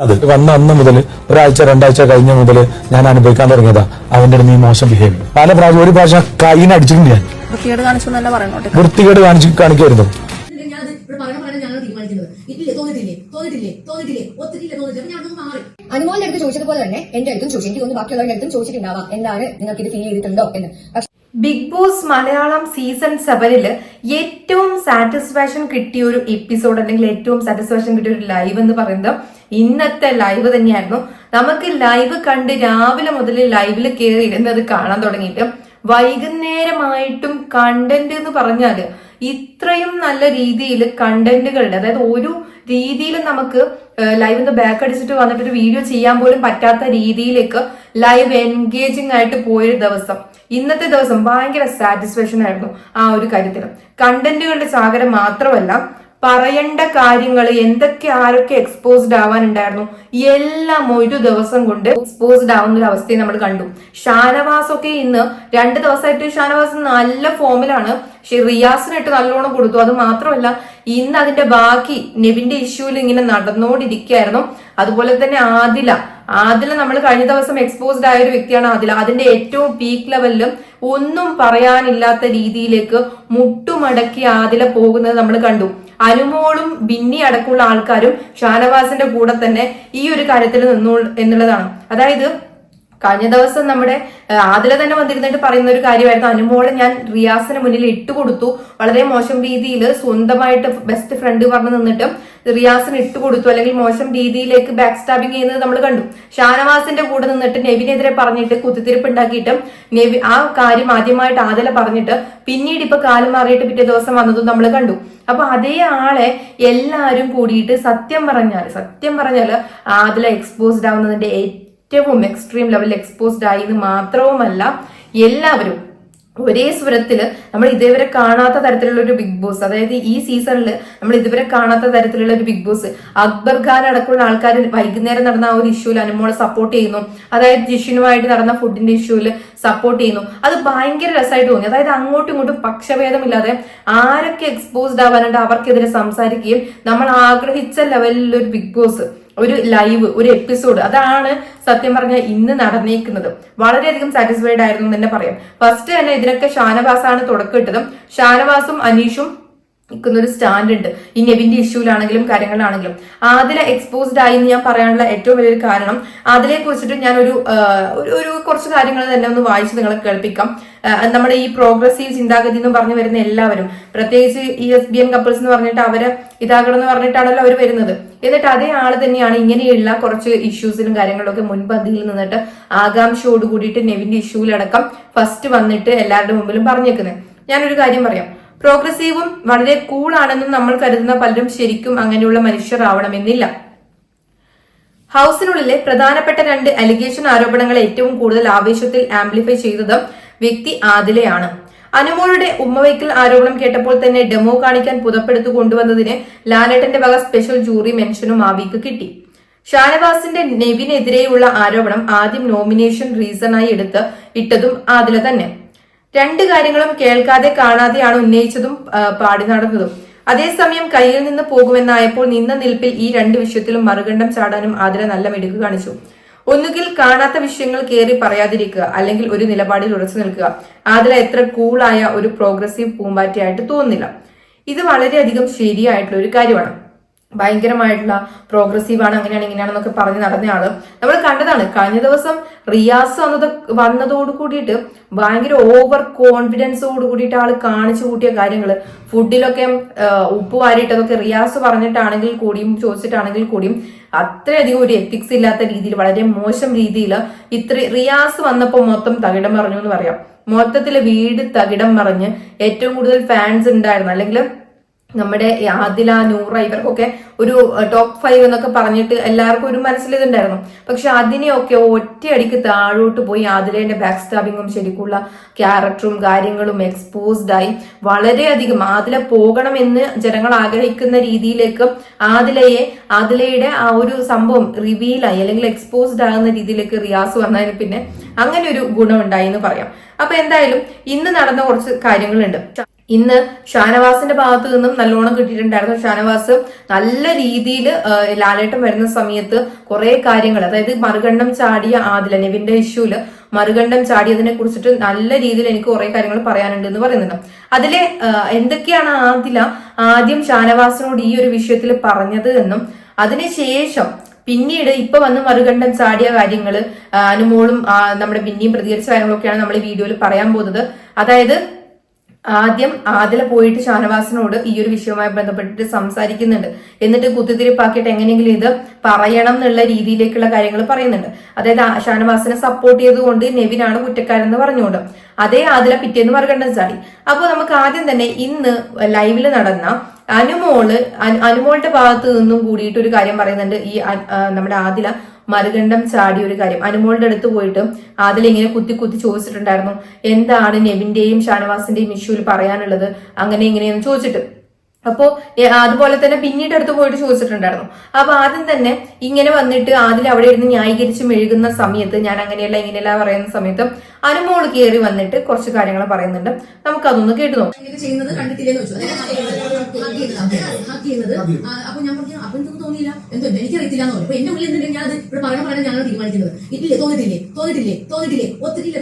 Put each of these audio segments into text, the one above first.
അത് വന്ന അന്ന് മുതൽ ഒരാഴ്ച രണ്ടാഴ്ച കഴിഞ്ഞ മുതൽ ഞാൻ അനുഭവിക്കാൻ തുടങ്ങിയതാ അവന്റെ അടുത്ത് ഈ മോശം ബിഹേവിയർ. പല പ്രാവശ്യം ഒരു പ്രാവശ്യം കൈന് അടിച്ചിട്ടുണ്ട് ഞാൻ. വൃത്തികേട് കാണിക്കായിരുന്നു. അനുമോന്റെ അടുത്ത് ചോദിച്ചതുപോലെ തന്നെ എന്റെ അടുത്തും ചോദിച്ചു, എനിക്ക് തോന്നുന്നു ബാക്കിയുള്ളവരുടെ അടുത്തും ചോദിച്ചിട്ടുണ്ടാവാം എന്താണ് നിങ്ങൾക്ക് ഇത് ഫീൽ ചെയ്തിട്ടുണ്ടോ എന്ന്. ബിഗ് ബോസ് മലയാളം സീസൺ 7 ഏറ്റവും സാറ്റിസ്ഫാക്ഷൻ കിട്ടിയ ഒരു എപ്പിസോഡ് അല്ലെങ്കിൽ ഏറ്റവും സാറ്റിസ്ഫാക്ഷൻ കിട്ടിയ ഒരു ലൈവ് എന്ന് പറയുന്നത് ഇന്നത്തെ ലൈവ് തന്നെയായിരുന്നു. നമുക്ക് ലൈവ് കണ്ട് രാവിലെ മുതൽ ലൈവിൽ കയറി ഇരുന്നത് കാണാൻ തുടങ്ങിയിട്ട് വൈകുന്നേരമായിട്ടും കണ്ടന്റ് എന്ന് പറഞ്ഞാല് ഇത്രയും നല്ല രീതിയിൽ കണ്ടന്റുകളുടെ, അതായത് ഒരു രീതിയിലും നമുക്ക് ലൈവിന്ന് ബാക്ക് അടിച്ചിട്ട് വന്നിട്ട് ഒരു വീഡിയോ ചെയ്യാൻ പോലും പറ്റാത്ത രീതിയിലേക്ക് ലൈവ് എൻഗേജിങ് ആയിട്ട് പോയൊരു ദിവസം. ഇന്നത്തെ ദിവസം ഭയങ്കര സാറ്റിസ്ഫാക്ഷൻ ആയിരുന്നു ആ ഒരു കാര്യത്തിൽ. കണ്ടന്റുകളുടെ സാഗരം മാത്രമല്ല, പറയേണ്ട കാര്യങ്ങൾ എന്തൊക്കെ ആരൊക്കെ എക്സ്പോസ്ഡ് ആവാനുണ്ടായിരുന്നു എല്ലാം ഒരു ദിവസം കൊണ്ട് എക്സ്പോസ്ഡ് ആവുന്ന ഒരു അവസ്ഥയെ നമ്മൾ കണ്ടു. ഷാനവാസ് ഒക്കെ ഇന്ന് 2 ദിവസമായിട്ട് ഷാനവാസ് നല്ല ഫോമിലാണ്. റിയാസിനിട്ട് നല്ലോണം കൊടുത്തു. അത് മാത്രമല്ല, ഇന്ന് അതിന്റെ ബാക്കി നെവിന്റെ ഇഷ്യൂവിൽ ഇങ്ങനെ നടന്നുകൊണ്ടിരിക്കുകയായിരുന്നു. അതുപോലെ തന്നെ ആദില നമ്മൾ കഴിഞ്ഞ ദിവസം എക്സ്പോസ്ഡ് ആയ ഒരു വ്യക്തിയാണ് ആദില. അതിന്റെ ഏറ്റവും പീക്ക് ലെവലിലും ഒന്നും പറയാനില്ലാത്ത രീതിയിലേക്ക് മുട്ടുമടക്കി ആദില പോകുന്നത് നമ്മൾ കണ്ടു. അനുമോളും ബിന്നി അടക്കമുള്ള ആൾക്കാരും ഷാനവാസിന്റെ കൂടെ തന്നെ ഈ ഒരു കാര്യത്തിൽ നിന്നു എന്നുള്ളതാണ്. അതായത് കഴിഞ്ഞ ദിവസം നമ്മുടെ ആദില തന്നെ വന്നിരുന്നിട്ട് പറയുന്ന ഒരു കാര്യമായിരുന്നു, അനുമോളെ ഞാൻ റിയാസിന് മുന്നിൽ ഇട്ടുകൊടുത്തു, വളരെ മോശം രീതിയിൽ സ്വന്തമായിട്ട് ബെസ്റ്റ് ഫ്രണ്ട് പറഞ്ഞു നിന്നിട്ട് റിയാസിന് ഇട്ടുകൊടുത്തു, അല്ലെങ്കിൽ മോശം രീതിയിലേക്ക് ബാക്ക് സ്റ്റാബിങ് ചെയ്യുന്നത് നമ്മൾ കണ്ടു. ഷാനവാസിന്റെ കൂടെ നിന്നിട്ട് നെവിനെതിരെ പറഞ്ഞിട്ട് കുത്തിത്തിരിപ്പ് ഉണ്ടാക്കിയിട്ട് ആ കാര്യം ആദ്യമായിട്ട് ആദില പറഞ്ഞിട്ട് പിന്നീട് ഇപ്പൊ കാലം മാറിയിട്ട് പിറ്റേ ദിവസം വന്നതും നമ്മൾ കണ്ടു. അപ്പൊ അതേ ആളെ എല്ലാരും കൂടിയിട്ട് സത്യം പറഞ്ഞാല് ആദില എക്സ്പോസ്ഡ് ആവുന്നതിന്റെ ഏറ്റവും എക്സ്ട്രീം ലെവലിൽ എക്സ്പോസ്ഡ് ആയി എന്ന് മാത്രവുമല്ല, എല്ലാവരും ഒരേ സ്വരത്തില് നമ്മൾ ഇതേവരെ കാണാത്ത തരത്തിലുള്ള ഒരു ബിഗ് ബോസ്, അതായത് ഈ സീസണിൽ നമ്മൾ ഇതുവരെ കാണാത്ത തരത്തിലുള്ള ഒരു ബിഗ് ബോസ്. അക്ബർ ഖാൻ അടക്കമുള്ള ആൾക്കാർ വൈകുന്നേരം നടന്ന ആ ഒരു ഇഷ്യൂവിൽ അനുമോളെ സപ്പോർട്ട് ചെയ്യുന്നു. അതായത് ജിഷിനുമായിട്ട് നടന്ന ഫുഡിന്റെ ഇഷ്യൂവിൽ സപ്പോർട്ട് ചെയ്യുന്നു. അത് ഭയങ്കര രസമായിട്ട് തോന്നി. അതായത് അങ്ങോട്ടും ഇങ്ങോട്ടും പക്ഷഭേദമില്ലാതെ ആരൊക്കെ എക്സ്പോസ്ഡ് ആവാനുണ്ട് അവർക്കെതിരെ സംസാരിക്കുകയും നമ്മൾ ആഗ്രഹിച്ച ലെവലിൽ ഒരു ബിഗ് ബോസ്, ഒരു ലൈവ്, ഒരു എപ്പിസോഡ്, അതാണ് സത്യം പറഞ്ഞാൽ ഇന്ന് നടന്നേക്കുന്നത്. വളരെയധികം സാറ്റിസ്ഫൈഡ് ആയിരുന്നു എന്ന് തന്നെ പറയാം. ഫസ്റ്റ് തന്നെ ഇതിനൊക്കെ ഷാനവാസാണ് തുടക്കം ഇട്ടതും. ഷാനവാസും അനീഷും നിൽക്കുന്ന ഒരു സ്റ്റാൻഡ് ഉണ്ട് ഈ നെവിന്റെ ഇഷ്യൂലാണെങ്കിലും കാര്യങ്ങളിലാണെങ്കിലും. ആദില എക്സ്പോസ്ഡ് ആയി എന്ന് ഞാൻ പറയാനുള്ള ഏറ്റവും വലിയൊരു കാരണം, അതിലെ കുറിച്ചിട്ട് ഞാൻ ഒരു കുറച്ച് കാര്യങ്ങൾ തന്നെ ഒന്ന് വായിച്ച് നിങ്ങളെ കേൾപ്പിക്കാം. നമ്മുടെ ഈ പ്രോഗ്രസീവ് ചിന്താഗതി എന്ന് പറഞ്ഞു വരുന്ന എല്ലാവരും, പ്രത്യേകിച്ച് ഈ lesbian കപ്പിൾസ് എന്ന് പറഞ്ഞിട്ട് അവര് ഇതാകണം എന്ന് പറഞ്ഞിട്ടാണല്ലോ അവർ വരുന്നത്. എന്നിട്ട് അതേ ആള് തന്നെയാണ് ഇങ്ങനെയുള്ള കുറച്ച് ഇഷ്യൂസിലും കാര്യങ്ങളിലൊക്കെ മുൻപന്തിയിൽ നിന്നിട്ട് ആകാംക്ഷയോട് കൂടിയിട്ട് നെവിന്റെ ഇഷ്യൂവിലടക്കം ഫസ്റ്റ് വന്നിട്ട് എല്ലാവരുടെ മുമ്പിലും പറഞ്ഞേക്കുന്നത്. ഞാനൊരു കാര്യം പറയാം, പ്രോഗ്രസീവും വളരെ കൂളാണെന്നും നമ്മൾ കരുതുന്ന പലരും ശരിക്കും അങ്ങനെയുള്ള മനുഷ്യരാവണമെന്നില്ല. ഹൗസിനുള്ളിലെ പ്രധാനപ്പെട്ട 2 അലിഗേഷൻ ആരോപണങ്ങൾ ഏറ്റവും കൂടുതൽ ആവേശത്തിൽ ആംപ്ലിഫൈ ചെയ്തത് വ്യക്തി ആദിലയാണ്. അനുമോളുടെ ഉമ്മവയ്ക്കൽ ആരോപണം കേട്ടപ്പോൾ തന്നെ ഡെമോ കാണിക്കാൻ പുതപ്പെടുത്തു കൊണ്ടുവന്നതിന് ലാലേട്ടന്റെ വക സ്പെഷ്യൽ ജൂറി മെൻഷനും ആവിക്ക് കിട്ടി. ഷാനവാസിന്റെ നെവിനെതിരെയുള്ള ആരോപണം ആദ്യം നോമിനേഷൻ റീസണായി ഇട്ടതും ആദില തന്നെ. 2 കാര്യങ്ങളും കേൾക്കാതെ കാണാതെയാണ് ഉന്നയിച്ചതും പാടി നടന്നതും. അതേസമയം കയ്യിൽ നിന്ന് പോകുമെന്നായപ്പോൾ നിന്ന നിൽപ്പിൽ ഈ 2 വിഷയത്തിലും മറുകണ്ഠം ചാടാനും ആദില നല്ല മിടുക്ക് കാണിച്ചു. ഒന്നുകിൽ കാണാത്ത വിഷയങ്ങൾ കയറി പറയാതിരിക്കുക, അല്ലെങ്കിൽ ഒരു നിലപാടിൽ ഉറച്ചു നിൽക്കുക. ആദില എത്ര കൂളായ ഒരു പ്രോഗ്രസീവ് പൂമ്പാറ്റയായിട്ട് തോന്നുന്നില്ല. ഇത് വളരെയധികം ശരിയായിട്ടുള്ള ഒരു കാര്യമാണ്. ഭയങ്കരമായിട്ടുള്ള പ്രോഗ്രസീവാണ്, അങ്ങനെയാണ് ഇങ്ങനെയാണെന്നൊക്കെ പറഞ്ഞ് നടന്നയാള് നമ്മൾ കണ്ടതാണ്. കഴിഞ്ഞ ദിവസം റിയാസ് വന്നതോട് കൂടിയിട്ട് ഭയങ്കര ഓവർ കോൺഫിഡൻസോട് കൂടിയിട്ട് ആള് കാണിച്ചു കൂട്ടിയ കാര്യങ്ങള്, ഫുഡിലൊക്കെ ഉപ്പ് വാരിയിട്ടതൊക്കെ റിയാസ് പറഞ്ഞിട്ടാണെങ്കിൽ കൂടിയും ചോദിച്ചിട്ടാണെങ്കിൽ കൂടിയും അത്രയധികം ഒരു എത്തിക്സ് ഇല്ലാത്ത രീതിയിൽ, വളരെ മോശം രീതിയിൽ റിയാസ് വന്നപ്പോ മൊത്തം തകിടം മറിഞ്ഞു എന്ന് പറയാം. മൊത്തത്തില് വീട് തകിടം മറിഞ്ഞ് ഏറ്റവും കൂടുതൽ ഫാൻസ് ഉണ്ടായിരുന്നു, അല്ലെങ്കിൽ നമ്മുടെ ആദില, നൂറ ഇവർക്കൊക്കെ ഒരു ടോപ്പ് 5 എന്നൊക്കെ പറഞ്ഞിട്ട് എല്ലാവർക്കും ഒരു മനസ്സിലിതുണ്ടായിരുന്നു. പക്ഷെ അതിനെയൊക്കെ ഒറ്റയടിക്ക് താഴോട്ട് പോയി ആദിലേന്റെ ബാക്ക് സ്റ്റാബിങ്ങും ശരിക്കുള്ള ക്യാരക്ടറും കാര്യങ്ങളും എക്സ്പോസ്ഡ് ആയി വളരെയധികം ആദില പോകണമെന്ന് ജനങ്ങൾ ആഗ്രഹിക്കുന്ന രീതിയിലേക്ക് ആദിലയുടെ ആ ഒരു സംഭവം റിവീലായി, അല്ലെങ്കിൽ എക്സ്പോസ്ഡ് ആകുന്ന രീതിയിലേക്ക് റിയാസ് വന്നതിന് പിന്നെ അങ്ങനെ ഒരു ഗുണം ഉണ്ടായി എന്ന് പറയാം. അപ്പൊ എന്തായാലും ഇന്ന് നടന്ന കുറച്ച് കാര്യങ്ങളുണ്ട്. ഇന്ന് ഷാനവാസിന്റെ ഭാഗത്തു നിന്നും നല്ലോണം കിട്ടിയിട്ടുണ്ടായിരുന്നു. ഷാനവാസ് നല്ല രീതിയിൽ ലാലേട്ടൻ വരുന്ന സമയത്ത് കുറെ കാര്യങ്ങൾ, അതായത് മറുകണ്ഠം ചാടിയ ആദില, നെവിന്റെ ഇഷ്യൂല് മറുകണ്ഠം ചാടിയതിനെ കുറിച്ചിട്ട് നല്ല രീതിയിൽ എനിക്ക് കുറെ കാര്യങ്ങൾ പറയാനുണ്ട് എന്ന് പറയുന്നുണ്ട്. അതിലെ എന്തൊക്കെയാണ് ആദില ആദ്യം ഷാനവാസിനോട് ഈ ഒരു വിഷയത്തിൽ പറഞ്ഞത് എന്നും അതിനുശേഷം പിന്നീട് ഇപ്പൊ വന്ന് മറുകണ്ഠം ചാടിയ കാര്യങ്ങള് അനുമോളും നമ്മുടെ പിന്നെയും പ്രതികരിച്ച കാര്യങ്ങളൊക്കെയാണ് നമ്മൾ ഈ വീഡിയോയിൽ പറയാൻ പോകുന്നത്. അതായത് ആദ്യം ആദില പോയിട്ട് ഷാനവാസിനോട് ഈ ഒരു വിഷയവുമായി ബന്ധപ്പെട്ടിട്ട് സംസാരിക്കുന്നുണ്ട്. എന്നിട്ട് കുത്തിത്തിരിപ്പാക്കിയിട്ട് എങ്ങനെയെങ്കിലും ഇത് പറയണം എന്നുള്ള രീതിയിലേക്കുള്ള കാര്യങ്ങൾ പറയുന്നുണ്ട്. അതായത് ഷാനവാസിനെ സപ്പോർട്ട് ചെയ്തുകൊണ്ട് നെവിനാണ് കുറ്റക്കാരെന്ന് പറഞ്ഞുകൊണ്ട് അതേ ആദില പിറ്റേന്ന് മറുകണ്ഠം ചാടി. അപ്പോൾ നമുക്ക് ആദ്യം തന്നെ ഇന്ന് ലൈവില് നടന്ന അനുമോളുടെ ഭാഗത്ത് നിന്നും കൂടിയിട്ട് ഒരു കാര്യം പറയുന്നുണ്ട്. ഈ നമ്മുടെ ആദില മറുകണ്ഠം ചാടിയ ഒരു കാര്യം അനുമോളുടെ അടുത്ത് പോയിട്ട് ആദില ഇങ്ങനെ കുത്തി കുത്തി ചോദിച്ചിട്ടുണ്ടായിരുന്നു, എന്താണ് നെവിന്റെയും ഷാനവാസിന്റെയും ഇഷ്യൂവിൽ പറയാനുള്ളത്, അങ്ങനെ ഇങ്ങനെയെന്ന് ചോദിച്ചിട്ട്. അപ്പോ അതുപോലെ തന്നെ പിന്നീട് അടുത്ത് പോയിട്ട് ചോദിച്ചിട്ടുണ്ടായിരുന്നു. അപ്പൊ ആദ്യം തന്നെ ഇങ്ങനെ വന്നിട്ട് ആദിൽ അവിടെ ഇരുന്ന് ന്യായീകരിച്ച് മെഴുകുന്ന സമയത്ത്, ഞാൻ അങ്ങനെയല്ല ഇങ്ങനെയല്ല പറയുന്ന സമയത്ത് അനുമോള് കയറി വന്നിട്ട് കുറച്ച് കാര്യങ്ങൾ പറയുന്നുണ്ട്. നമുക്ക് അതൊന്ന് കേട്ടു നോക്കാം. ചെയ്യുന്നത് കണ്ടിട്ടില്ലെന്ന് വെച്ചു, അപ്പൊ ഞാൻ പറഞ്ഞു അപ്പൊ എനിക്ക് തോന്നിയില്ല, എന്തോ എനിക്കറിയത്തില്ല എന്ന് പറഞ്ഞു. അപ്പൊ എന്റെ ഉള്ളിൽ എന്തെങ്കിലും ഞാൻ അത് ഇവിടെ പറയാൻ ഞാനാണ് തീരുമാനിക്കുന്നത്. ഇല്ലേ തോന്നിട്ടില്ലേ ഒത്തിരിയില്ലേ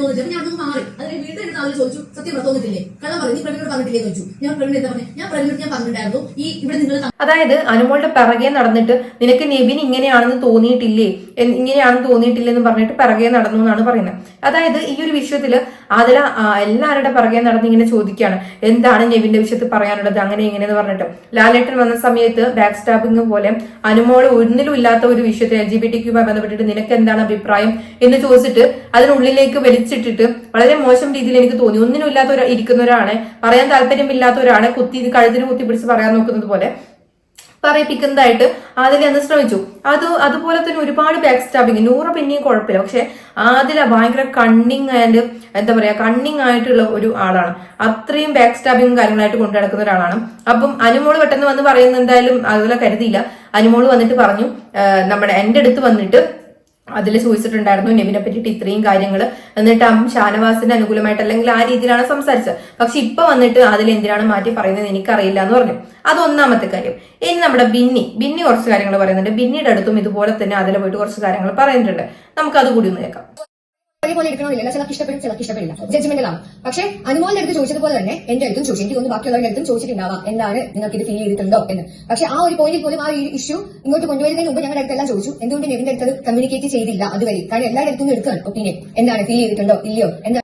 തോന്നിട്ടില്ല. അപ്പൊ ഞാൻ അതൊന്ന് മാറി അതിന് വീണ്ടും എടുത്ത് ആളുകൾ ചോദിച്ചു, സത്യം തോന്നിട്ടില്ലേ, കള്ളം പറഞ്ഞു, നീ പ്രവീണോട് പറഞ്ഞിട്ടില്ലേ എന്ന് ചോദിച്ചു. ഞാൻ പ്രവീണ എന്താ പറഞ്ഞു, ഞാൻ പറഞ്ഞിട്ടുണ്ടായിരുന്നു ഈ ഇവിടെ നിങ്ങൾ. അതായത് അനുമോളുടെ പിറകെ നടന്നിട്ട് നിനക്ക് നെവിൻ ഇങ്ങനെയാണെന്ന് തോന്നിയിട്ടില്ലേ എന്ന് പറഞ്ഞിട്ട് പിറകെ നടന്നു എന്നാണ് പറയുന്നത്. അതായത് ഈ ഒരു വിഷയത്തില് അതിൽ എല്ലാവരുടെ പിറകെ നടന്ന് ഇങ്ങനെ ചോദിക്കുകയാണ്, എന്താണ് നെവിന്റെ വിഷയത്തിൽ പറയാനുള്ളത്, അങ്ങനെ ഇങ്ങനെയെന്ന് പറഞ്ഞിട്ട്. ലാലേട്ടൻ വന്ന സമയത്ത് ബാക്ക് സ്റ്റാബിങ് പോലെ അനുമോള് ഒന്നിലും ഇല്ലാത്ത ഒരു വിഷയത്തിൽ LGBTQ ബന്ധപ്പെട്ടിട്ട് നിനക്ക് എന്താണ് അഭിപ്രായം എന്ന് ചോദിച്ചിട്ട് അതിനുള്ളിലേക്ക് വലിച്ചിട്ടിട്ട് വളരെ മോശം രീതിയിൽ എനിക്ക് തോന്നി. ഒന്നിനും ഇല്ലാത്ത ഇരിക്കുന്ന ഒരാളെ, പറയാൻ താല്പര്യമില്ലാത്ത ഒരാളെ കഴുത്തിന് കുത്തി പിടിച്ച് പറയാൻ നോക്കുന്നത് പോലെ പറയിപ്പിക്കുന്നതായിട്ട് ആദില അന്ന് ശ്രമിച്ചു. അതുപോലെ തന്നെ ഒരുപാട് ബാക്ക് സ്റ്റാബിങ്. നൂറ പിന്നെയും കുഴപ്പമില്ല, പക്ഷെ ആദില ഭയങ്കര കണ്ണിങ് ആൻഡ് എന്താ പറയാ കണ്ണിങ് ആയിട്ടുള്ള ഒരു ആളാണ്. അത്രയും ബാക്ക് സ്റ്റാബിങ്ങും കാര്യങ്ങളായിട്ട് കൊണ്ടു നടക്കുന്ന ഒരാളാണ്. അപ്പം അനുമോള് പെട്ടെന്ന് വന്ന് പറയുന്ന എന്തായാലും ആദില കരുതിയില്ല. അനുമോള് വന്നിട്ട് പറഞ്ഞു, എന്റെ അടുത്ത് വന്നിട്ട് അതിൽ ചോദിച്ചിട്ടുണ്ടായിരുന്നു നെവിനെ പറ്റിയിട്ട് ഇത്രയും കാര്യങ്ങൾ. എന്നിട്ട് ഷാനവാസിന്റെ അനുകൂലമായിട്ട് അല്ലെങ്കിൽ ആ രീതിയിലാണ് സംസാരിച്ചത്. പക്ഷെ ഇപ്പൊ വന്നിട്ട് അതിൽ എന്തിനാണ് മാറ്റി പറയുന്നത് എനിക്കറിയില്ല എന്ന് പറഞ്ഞു. അത് ഒന്നാമത്തെ കാര്യം. ഇനി നമ്മുടെ ബിന്നി കുറച്ച് കാര്യങ്ങൾ പറയുന്നുണ്ട്. ബിന്നിയുടെ അടുത്തും ഇതുപോലെ തന്നെ അതിൽ പോയിട്ട് കുറച്ച് കാര്യങ്ങൾ പറയുന്നുണ്ട്. നമുക്ക് അത് കൂടി ഒന്ന് കേൾക്കാം. പോലെ എടുക്കണമെന്നില്ല, ചിലർക്ക് ഇഷ്ടപ്പെടും ചിലർക്ക് ഇഷ്ടപ്പെടില്ല, ജഡ്ജ്മെന്റലാണ്. പക്ഷെ അനുമോളിന്റെ അടുത്ത് ചോദിച്ചതുപോലെ തന്നെ എന്റെ അടുത്തും ചോദിച്ചു, എനിക്ക് തോന്നുന്നു ബാക്കിയുള്ളവരുടെ അടുത്തും ചോദിച്ചിട്ടുണ്ടാവാം എന്താണ് നിങ്ങൾക്ക് ഇത് ഫീൽ ചെയ്തിട്ടുണ്ടോ എന്ന്. പക്ഷെ ആ ഒരു പോയിന്റിൽ പോലും ആ ഇഷ്യൂ ഇങ്ങോട്ട് കൊണ്ടുവരുന്നതിന് മുമ്പ് ഞങ്ങളുടെ അടുത്തെല്ലാം ചോദിച്ചു, എന്തുകൊണ്ട് നെവിന്റെ അടുത്ത് കമ്മ്യൂണിക്കേറ്റ് ചെയ്തില്ല അതുവരെ. കാരണം എല്ലാവരുടെ അടുത്തും എടുക്കുകയാണ് ഒപ്പീനിയൻ, എന്താണ് ഫീൽ ചെയ്തിട്ടുണ്ടോ ഇല്ലയോ എന്താ.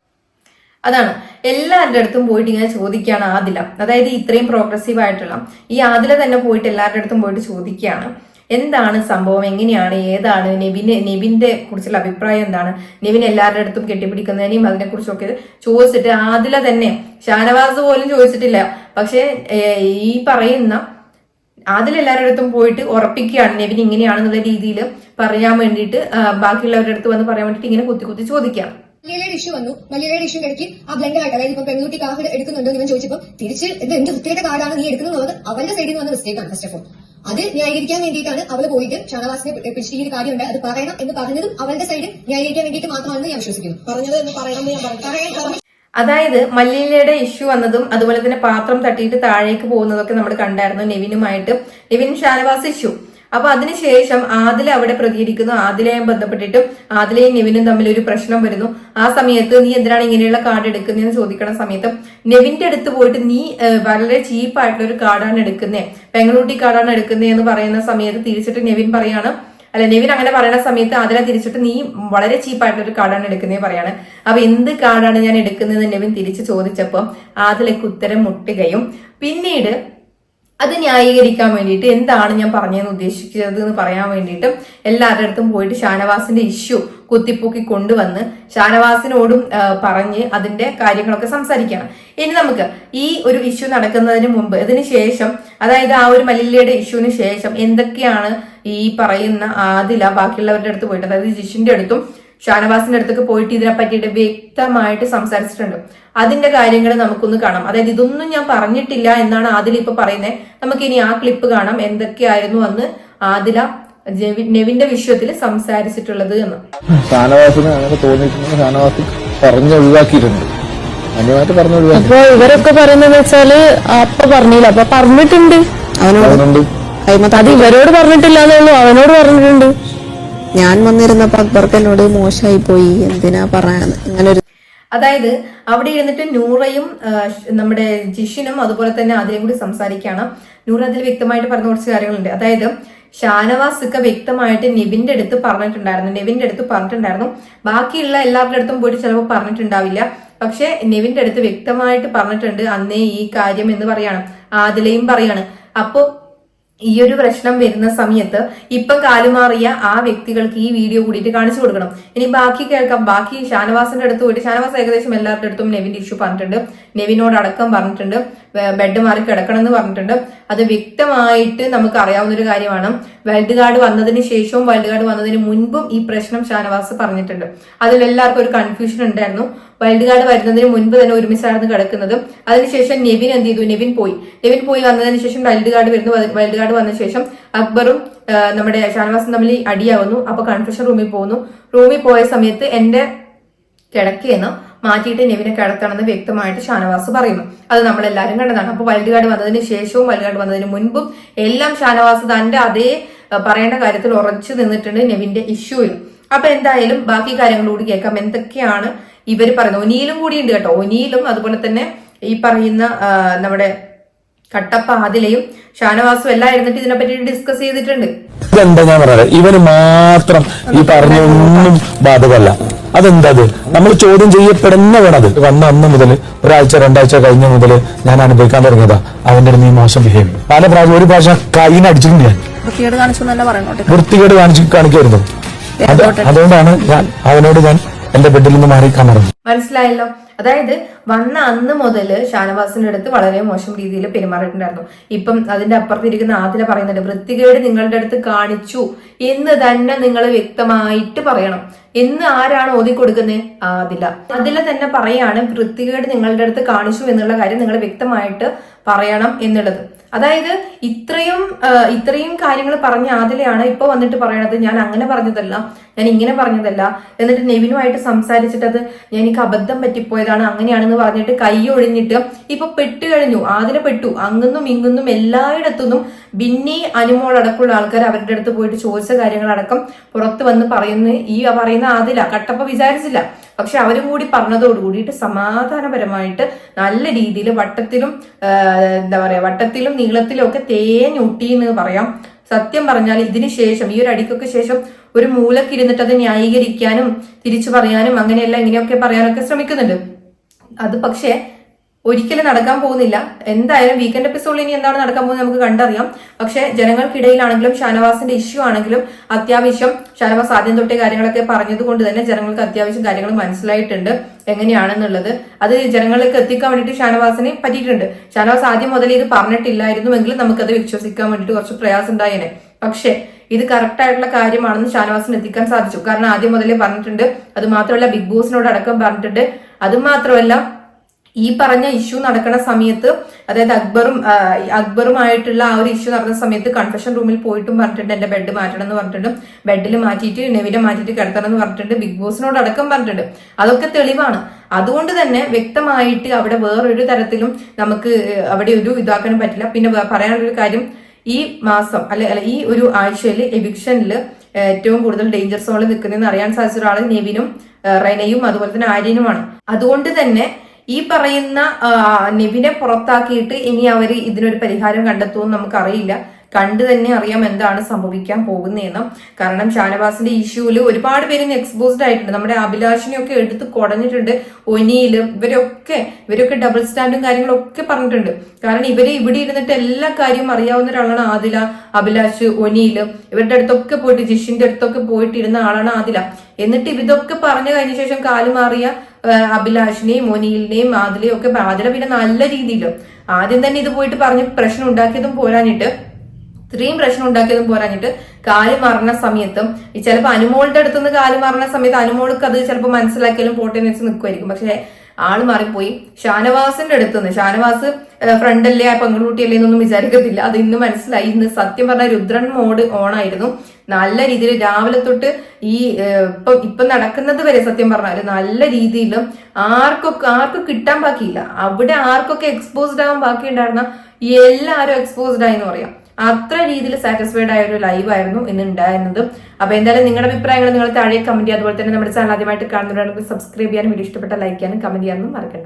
അതാണ് എല്ലാവരുടെ അടുത്തും പോയിട്ട് ഇങ്ങനെ ചോദിക്കുകയാണ് ആദില. അതായത് ഇത്രയും പ്രോഗ്രസീവ് ആയിട്ടുള്ള ഈ ആദില തന്നെ പോയിട്ട് എല്ലാവരുടെ അടുത്തും പോയിട്ട് ചോദിക്കുകയാണ്, എന്താണ് സംഭവം, എങ്ങനെയാണ്, ഏതാണ് നെവിന്റെ കുറിച്ചുള്ള അഭിപ്രായം എന്താണ്, നെവിൻ എല്ലാവരുടെ അടുത്തും കെട്ടിപ്പിടിക്കുന്നതിനെയും അതിനെ കുറിച്ചൊക്കെ ചോദിച്ചിട്ട് ആദില തന്നെ, ഷാനവാസ് പോലും ചോദിച്ചിട്ടില്ല. പക്ഷെ ഈ പറയുന്ന ആദില എല്ലാവരുടെ അടുത്തും പോയിട്ട് ഉറപ്പിക്കുകയാണ് നെവിൻ ഇങ്ങനെയാണെന്നുള്ള രീതിയിൽ പറയാൻ വേണ്ടിയിട്ട്, ബാക്കിയുള്ളവരുടെ അടുത്ത് വന്ന് പറയാൻ വേണ്ടിയിട്ട് ഇങ്ങനെ കുത്തി കുത്തി ചോദിക്കുകയാണ്. മല്ലികയുടെ ഇഷ്യൂ വന്നു. മല്ലികയുടെ ഇഷ്യൂ ഇടയ്ക്ക് ആ ബ്ലെൻഡർ ആയിട്ട്, അതായത് ഇപ്പൊ പെൺകുട്ടി കാർഡ് എടുക്കുന്നുണ്ടോ എന്ന് ഇവൻ ചോദിച്ചപ്പോൾ തിരിച്ച് എന്ത് വൃത്തികെട്ട കാർഡാണ് നീ എടുക്കുന്നത് അവന്റെ സൈഡിൽ നിന്ന് വന്ന മിസ്റ്റേക്കാണ്. ഫസ്റ്റ് ഓഫ് ഓൾ അത് ന്യായീകരിക്കാൻ വേണ്ടിയിട്ടാണ് അവള് പോയിട്ട് ഷാനവാസിനെ പിടിച്ചിട്ട് ഈ കാര്യമുണ്ട് അത് പറയണം എന്ന് പറഞ്ഞതും അവളുടെ സൈഡ് ന്യായീകരിക്കാൻ വേണ്ടിയിട്ട് മാത്രമാണെന്ന് ഞാൻ വിശ്വസിക്കുന്നു. പറഞ്ഞത് എന്ന് പറയണം. അതായത് മല്ലികയുടെ ഇഷ്യൂ വന്നതും അതുപോലെ തന്നെ പാത്രം തട്ടിയിട്ട് താഴേക്ക് പോകുന്നതൊക്കെ നമ്മൾ കണ്ടായിരുന്നു നെവിൻ ഷാനവാസ് ഇഷ്യൂ. അപ്പൊ അതിനുശേഷം ആദില അവിടെ പ്രതികരിക്കുന്നു. ആദിലയെ ബന്ധപ്പെട്ടിട്ട് ആദിലയും നെവിനും തമ്മിൽ ഒരു പ്രശ്നം വരുന്നു. ആ സമയത്ത് നീ എന്തിനാണ് ഇങ്ങനെയുള്ള കാർഡ് എടുക്കുന്നതെന്ന് ചോദിക്കണ സമയത്ത് നെവിന്റെ അടുത്ത് പോയിട്ട് നീ വളരെ ചീപ്പായിട്ടുള്ള ഒരു കാർഡാണ് എടുക്കുന്നത്, പെങ്ങളൂട്ടി കാർഡാണ് എടുക്കുന്നത് എന്ന് പറയുന്ന സമയത്ത് തിരിച്ചിട്ട് നെവിൻ അങ്ങനെ പറയുന്ന സമയത്ത് ആദില തിരിച്ചിട്ട് നീ വളരെ ചീപ്പായിട്ടുള്ള ഒരു കാർഡാണ് എടുക്കുന്നത് പറയാണ്. അപ്പൊ എന്ത് കാർഡാണ് ഞാൻ എടുക്കുന്നത് നെവിൻ തിരിച്ച് ചോദിച്ചപ്പോ ആദിലയ്ക്ക് ഉത്തരം മുട്ടുകയും പിന്നീട് അത് ന്യായീകരിക്കാൻ വേണ്ടിയിട്ട് എന്താണ് ഞാൻ പറഞ്ഞതെന്ന് ഉദ്ദേശിച്ചത് എന്ന് പറയാൻ വേണ്ടിയിട്ട് എല്ലാവരുടെ അടുത്തും പോയിട്ട് ഷാനവാസിന്റെ ഇഷ്യൂ കുത്തിപ്പൊക്കി കൊണ്ടുവന്ന് ഷാനവാസിനോടും പറഞ്ഞ് അതിന്റെ കാര്യങ്ങളൊക്കെ സംസാരിക്കണം. ഇനി നമുക്ക് ഈ ഒരു ഇഷ്യൂ നടക്കുന്നതിന് മുമ്പ് ഇതിന് ശേഷം, അതായത് ആ ഒരു മല്ലികയുടെ ഇഷ്യൂവിന് ശേഷം എന്തൊക്കെയാണ് ഈ പറയുന്ന ആദില ബാക്കിയുള്ളവരുടെ അടുത്ത് പോയിട്ട്, അതായത് ജിഷിന്റെ അടുത്തും ഷാനവാസിന്റെ അടുത്തൊക്കെ പോയിട്ട് ഇതിനെ പറ്റിയിട്ട് വ്യക്തമായിട്ട് സംസാരിച്ചിട്ടുണ്ട്. അതിന്റെ കാര്യങ്ങൾ നമുക്കൊന്ന് കാണാം. അതായത് ഇതൊന്നും ഞാൻ പറഞ്ഞിട്ടില്ല എന്നാണ് ആദില ഇപ്പൊ പറയുന്നത്. നമുക്കിനി ആ ക്ലിപ്പ് കാണാം, എന്തൊക്കെയായിരുന്നു അന്ന് ആദില നെവിന്റെ വിഷയത്തിൽ സംസാരിച്ചിട്ടുള്ളത് എന്ന്. ഷാനവാസിന് അങ്ങനെ തോന്നിയിട്ടുണ്ട്, ഷാനവാസ് പറഞ്ഞ് ഒഴിവാക്കിയിട്ടുണ്ട്. അപ്പൊ ഇവരൊക്കെ പറയുന്നത് വെച്ചാല് അപ്പ പറഞ്ഞില്ല, അപ്പൊ പറഞ്ഞിട്ടുണ്ട് അവനോട്. അത് ഇവരോട് പറഞ്ഞിട്ടില്ല എന്നുള്ളൂ, അവനോട് പറഞ്ഞിട്ടുണ്ട്. ഞാൻ വന്നിരുന്നപ്പോ അക്ബർക്ക് എന്നോട് മോശമായി പോയി, എന്തിനാ പറയാന്ന് അങ്ങനെ ഒരു. അതായത് അവിടെ ഇരുന്നിട്ട് നൂറയും നമ്മുടെ ജിഷിനും അതുപോലെ തന്നെ അതിലും കൂടി സംസാരിക്കുകയാണ്. നൂറ അതിൽ വ്യക്തമായിട്ട് പറഞ്ഞ കുറച്ച് കാര്യങ്ങളുണ്ട്. അതായത് ഷാനവാസ് ഒക്കെ വ്യക്തമായിട്ട് നെവിന്റെ അടുത്ത് പറഞ്ഞിട്ടുണ്ടായിരുന്നു. ബാക്കിയുള്ള എല്ലാവരുടെ അടുത്തും പോയിട്ട് ചിലപ്പോൾ പറഞ്ഞിട്ടുണ്ടാവില്ല. പക്ഷെ നെവിന്റെ അടുത്ത് വ്യക്തമായിട്ട് പറഞ്ഞിട്ടുണ്ട് അന്നേ ഈ കാര്യം എന്ന് പറയാണ്. ആദിലയും പറയാണ്. അപ്പോ ഈ ഒരു പ്രശ്നം വരുന്ന സമയത്ത് ഇപ്പം കാലുമാറിയ ആ വ്യക്തികൾക്ക് ഈ വീഡിയോ കൂടിയിട്ട് കാണിച്ചു കൊടുക്കണം. ഇനി ബാക്കി കേൾക്കാം. ബാക്കി ഷാനവാസിന്റെ അടുത്ത് പോയിട്ട് ഷാനവാസ് ഏകദേശം എല്ലാവരുടെ അടുത്തും നെവിന്റെ ഇഷ്യൂ പറഞ്ഞിട്ടുണ്ട്. നെവിനോട് അടക്കം പറഞ്ഞിട്ടുണ്ട്. ബെഡ് മാറി കിടക്കണം എന്ന് പറഞ്ഞിട്ടുണ്ട്. അത് വ്യക്തമായിട്ട് നമുക്ക് അറിയാവുന്ന ഒരു കാര്യമാണ്. വൈൽഡ് കാർഡ് വന്നതിന് ശേഷവും വൈൽഡ് കാർഡ് വന്നതിന് മുൻപും ഈ പ്രശ്നം ഷാനവാസ് പറഞ്ഞിട്ടുണ്ട്. അതിലെല്ലാവർക്കും ഒരു കൺഫ്യൂഷൻ ഉണ്ടായിരുന്നു. വൈൽഡ് കാർഡ് വരുന്നതിന് മുൻപ് തന്നെ ഒരുമിച്ചായിരുന്നു കിടക്കുന്നത്. അതിനുശേഷം നെവിൻ എന്ത് ചെയ്തു? നെവിൻ പോയി വന്നതിന് ശേഷം വൈൽഡ് കാർഡ് വന്ന ശേഷം അക്ബറും നമ്മുടെ ഷാനവാസും തമ്മിൽ അടിയാവുന്നു. അപ്പൊ കൺഫ്യൂഷൻ റൂമിൽ പോകുന്നു. റൂമിൽ പോയ സമയത്ത് എന്റെ കിടക്കയെന്ന് മാറ്റിയിട്ട് നെവിനെ കിടത്തണമെന്ന് വ്യക്തമായിട്ട് ഷാനവാസ് പറയുന്നു. അത് നമ്മളെല്ലാരും കണ്ടതാണ്. അപ്പൊ വൈൽഡ് കാർഡ് വന്നതിന് ശേഷവും വൈൽഡ് കാർഡ് വന്നതിന് മുൻപും എല്ലാം ഷാനവാസ് തന്റെ അതേ പറയേണ്ട കാര്യത്തിൽ ഉറച്ചു നിന്നിട്ടുണ്ട് നെവിന്റെ ഇഷ്യൂവിൽ. അപ്പൊ എന്തായാലും ബാക്കി കാര്യങ്ങളോട് കേൾക്കാം എന്തൊക്കെയാണ് ഇവർ പറയുന്നത്. ഒനിയിലും കൂടി ഉണ്ട് കേട്ടോ. ഒനിയിലും അതുപോലെ തന്നെ ഈ പറയുന്ന നമ്മുടെ കട്ടപ്പ ആദിലയും ഷാനവാസും എല്ലാം ഇരുന്നിട്ട് ഇതിനെപ്പറ്റി ഡിസ്കസ് ചെയ്തിട്ടുണ്ട്. ഇതെന്താ ഞാൻ പറയാം, ഇവന് മാത്രം ഈ പറഞ്ഞൊന്നും ബാധകമല്ല. അതെന്തത് നമ്മൾ ചോദ്യം ചെയ്യപ്പെടുന്ന വേണത്. വന്ന അന്ന് മുതൽ ഒരാഴ്ച 2 ആഴ്ച കഴിഞ്ഞ മുതൽ ഞാൻ അനുഭവിക്കാൻ തുടങ്ങിയതാ അവന്റെ അടുത്ത് ഈ മോശം ബിഹേവിയർ. പല പ്രാവശ്യം ഒരു പ്രാവശ്യം കൈയിന് അടിച്ചിട്ടുണ്ട് ഞാൻ. വൃത്തികേട് കാണിക്കായിരുന്നു. അതുകൊണ്ടാണ് അവനോട് ഞാൻ എന്റെ ബെഡിൽ നിന്ന് മാറിക്കാൻ പറഞ്ഞു. മനസ്സിലായല്ലോ. അതായത് വന്ന അന്ന് മുതൽ ഷാനവാസിന്റെ അടുത്ത് വളരെ മോശം രീതിയിൽ പെരുമാറിയിട്ടുണ്ടായിരുന്നു. ഇപ്പം അതിന്റെ അപ്പുറത്തിരിക്കുന്ന ആദില പറയുന്നുണ്ട്, വൃത്തികേട് നിങ്ങളുടെ അടുത്ത് കാണിച്ചു എന്ന് തന്നെ നിങ്ങൾ വ്യക്തമായിട്ട് പറയണം എന്ന്. ആരാണ് ഓതിക്കൊടുക്കുന്നത്? ആദില തന്നെ പറയാണ് വൃത്തികേട് നിങ്ങളുടെ അടുത്ത് കാണിച്ചു എന്നുള്ള കാര്യം നിങ്ങൾ വ്യക്തമായിട്ട് പറയണം എന്നുള്ളത്. അതായത് ഇത്രയും കാര്യങ്ങൾ പറഞ്ഞ ആദിലയാണ് ഇപ്പൊ വന്നിട്ട് പറയണത് ഞാൻ അങ്ങനെ പറഞ്ഞതല്ല, ഞാൻ ഇങ്ങനെ പറഞ്ഞതല്ല. എന്നിട്ട് നെവിനുമായിട്ട് സംസാരിച്ചിട്ട് അത് എനിക്ക് അബദ്ധം പറ്റിപ്പോയതാണ് അങ്ങനെയാണെന്ന് പറഞ്ഞിട്ട് കൈ ഒഴിഞ്ഞിട്ട് ഇപ്പൊ പെട്ട് കഴിഞ്ഞു. ആദില പെട്ടു. അങ്ങുന്നും ഇങ്ങുന്നും എല്ലായിടത്തുനിന്നും ബിന്നി അനുമോൾ അടക്കമുള്ള ആൾക്കാർ അവരുടെ അടുത്ത് പോയിട്ട് ചോദിച്ച കാര്യങ്ങളടക്കം പുറത്ത് വന്ന് പറയുന്ന ആദില കട്ടപ്പ വിചാരിച്ചില്ല. പക്ഷെ അവരും കൂടി പറഞ്ഞതോടുകൂടിയിട്ട് സമാധാനപരമായിട്ട് നല്ല രീതിയിൽ വട്ടത്തിലും നീളത്തിലും ഒക്കെ തേഞ്ഞൊട്ടി എന്ന് പറയാം. സത്യം പറഞ്ഞാൽ ഇതിന് ശേഷം ഈ ഒരു അടിക്കൊക്കെ ശേഷം ഒരു മൂലക്കിരുന്നിട്ട് അത് ന്യായീകരിക്കാനും തിരിച്ചു പറയാനും അങ്ങനെയല്ല ഇങ്ങനെയൊക്കെ പറയാനൊക്കെ ശ്രമിക്കുന്നുണ്ട്. അത് പക്ഷേ ഒരിക്കലും നടക്കാൻ പോകുന്നില്ല. എന്തായാലും വീക്കെൻഡ് എപ്പിസോഡിൽ ഇനി എന്താണ് നടക്കാൻ പോകുന്നത് നമുക്ക് കണ്ടറിയാം. പക്ഷെ ജനങ്ങൾക്കിടയിലാണെങ്കിലും ഷാനവാസിന്റെ ഇഷ്യൂ ആണെങ്കിലും അത്യാവശ്യം ഷാനവാസ് ആദ്യം തൊട്ടേ കാര്യങ്ങളൊക്കെ പറഞ്ഞത് കൊണ്ട് തന്നെ ജനങ്ങൾക്ക് അത്യാവശ്യം കാര്യങ്ങൾ മനസ്സിലായിട്ടുണ്ട് എങ്ങനെയാണെന്നുള്ളത്. അത് ജനങ്ങളിലേക്ക് എത്തിക്കാൻ വേണ്ടിയിട്ട് ഷാനവാസിനെ പറ്റിയിട്ടുണ്ട്. ഷാനവാസ് ആദ്യം മുതൽ ഇത് പറഞ്ഞിട്ടില്ലായിരുന്നുവെങ്കിൽ നമുക്കത് വിശ്വസിക്കാൻ വേണ്ടിയിട്ട് കുറച്ച് പ്രയാസം ഉണ്ടായേനെ. പക്ഷെ ഇത് കറക്റ്റ് ആയിട്ടുള്ള കാര്യമാണെന്ന് ഷാനവാസിന് എത്തിക്കാൻ സാധിച്ചു. കാരണം ആദ്യം മുതലേ പറഞ്ഞിട്ടുണ്ട്. അത് മാത്രമല്ല ബിഗ് ബോസിനോട് അടക്കം പറഞ്ഞിട്ടുണ്ട്. അത് മാത്രമല്ല ഈ പറഞ്ഞ ഇഷ്യൂ നടക്കുന്ന സമയത്ത്, അതായത് അക്ബറുമായിട്ടുള്ള ആ ഒരു ഇഷ്യൂ നടന്ന സമയത്ത് കൺഫെഷൻ റൂമിൽ പോയിട്ടും പറഞ്ഞിട്ടുണ്ട് എന്റെ ബെഡ് മാറ്റണം എന്ന് പറഞ്ഞിട്ടുണ്ട്. ബെഡിൽ മാറ്റിയിട്ട് നെവിനെ മാറ്റിയിട്ട് കിടത്തണം എന്ന് പറഞ്ഞിട്ടുണ്ട്. ബിഗ് ബോസിനോട് അടക്കം പറഞ്ഞിട്ടുണ്ട്. അതൊക്കെ തെളിവാണ്. അതുകൊണ്ട് തന്നെ വ്യക്തമായിട്ട് അവിടെ വേറൊരു തരത്തിലും നമുക്ക് അവിടെ ഒരു ഇതാക്കാനും പറ്റില്ല. പിന്നെ പറയാനുള്ളൊരു കാര്യം, ഈ മാസം അല്ലെ ഈ ഒരു ആഴ്ചയിൽ എവിക്ഷനിൽ ഏറ്റവും കൂടുതൽ ഡേഞ്ചർ സോണിൽ നിൽക്കുന്നതെന്ന് അറിയാൻ സാധിച്ച ഒരാൾ നെവിനും റെനയും അതുപോലെ തന്നെ ആര്യനുമാണ്. അതുകൊണ്ട് തന്നെ ഈ പറയുന്ന നെവിനെ പുറത്താക്കിയിട്ട് ഇനി അവര് ഇതിനൊരു പരിഹാരം കണ്ടെത്തുമെന്ന് നമുക്കറിയില്ല. കണ്ടു തന്നെ അറിയാം എന്താണ് സംഭവിക്കാൻ പോകുന്നതെന്ന്. കാരണം ഷാനവാസിന്റെ ഇഷ്യൂല് ഒരുപാട് പേര് എക്സ്പോസ്ഡ് ആയിട്ടുണ്ട്. നമ്മുടെ അഭിലാഷിനെയൊക്കെ എടുത്ത് കുടഞ്ഞിട്ടുണ്ട്. ഒനിയില് ഇവരൊക്കെ ഡബിൾ സ്റ്റാൻഡും കാര്യങ്ങളൊക്കെ പറഞ്ഞിട്ടുണ്ട്. കാരണം ഇവര് ഇവിടെ ഇരുന്നിട്ട് എല്ലാ കാര്യവും അറിയാവുന്ന ഒരാളാണ് ആദില, അഭിലാഷ്, ഒനിയില്. ഇവരുടെ അടുത്തൊക്കെ പോയിട്ട് ജിഷിന്റെ അടുത്തൊക്കെ പോയിട്ട് ഇരുന്ന ആളാണ് ആദില. എന്നിട്ട് ഇതൊക്കെ പറഞ്ഞു കഴിഞ്ഞ ശേഷം കാലുമാറിയ അഭിലാഷിനെയും ഒനിയിലിനെയും ആദിലയും ഒക്കെ ആദില പിന്നെ നല്ല രീതിയിൽ ആദ്യം തന്നെ ഇത് പോയിട്ട് പറഞ്ഞ് പ്രശ്നം ഉണ്ടാക്കിയതും പോരാഞ്ഞിട്ട് കാല് മാറുന്ന സമയത്തും ചിലപ്പോൾ അനുമോളുടെ അടുത്തുനിന്ന് കാല് മാറുന്ന സമയത്ത് അനുമോൾക്ക് അത് ചിലപ്പോൾ മനസ്സിലാക്കിയാലും പോട്ടേന്ന് വെച്ച് നിൽക്കുമായിരിക്കും. പക്ഷെ ആള് മാറിപ്പോയി. ഷാനവാസിന്റെ അടുത്തുനിന്ന്, ഷാനവാസ് ഫ്രണ്ടല്ലേ പെൺകുട്ടിയല്ലേ എന്നൊന്നും വിചാരിക്കത്തില്ല. അത് ഇന്ന് മനസ്സിലായി. ഇന്ന് സത്യം പറഞ്ഞ രുദ്രൻ മോഡ് ഓൺ ആയിരുന്നു. നല്ല രീതിയിൽ രാവിലെ തൊട്ട് ഈ ഇപ്പൊ നടക്കുന്നത് വരെ സത്യം പറഞ്ഞാല് നല്ല രീതിയിലും ആർക്കും കിട്ടാൻ ബാക്കിയില്ല. അവിടെ ആർക്കൊക്കെ എക്സ്പോസ്ഡ് ആവാൻ ബാക്കിയുണ്ടായിരുന്ന എല്ലാവരും എക്സ്പോസ്ഡ് ആയി എന്ന് പറയാം. അത്ര രീതിയിൽ സാറ്റിസ്ഫൈഡ് ആയ ഒരു ലൈവ് ആയിരുന്നു ഇന്ന് ഉണ്ടായിരുന്നത്. അപ്പൊ എന്തായാലും നിങ്ങളുടെ അഭിപ്രായങ്ങൾ നിങ്ങൾ താഴെ കമന്റ് ചെയ്യുക. അതുപോലെ തന്നെ നമ്മുടെ ചാനൽ ആദ്യമായിട്ട് കാണുന്നവരാണെങ്കിൽ സബ്സ്ക്രൈബ് ചെയ്യാനും വീഡിയോ ഇഷ്ടപ്പെട്ട ലൈക്ക് ചെയ്യാനും കമന്റ് ചെയ്യാനും മറക്കണ്ട.